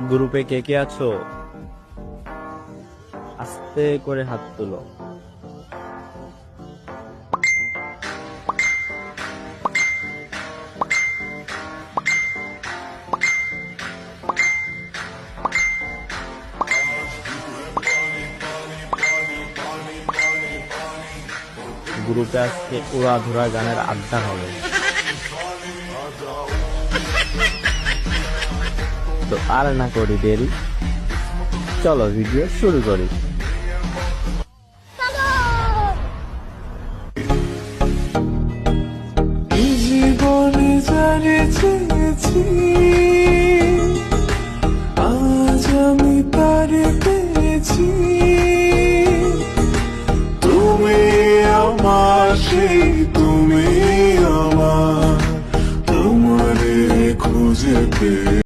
গ্রুপে কে কে আছো? আস্তে করে হাত তুলো। গ্রুপে আজকে উড়াধুরা গানের আড্ডা হবে। তো আর না করি দেরি, চলো ভিডিও শুরু করি।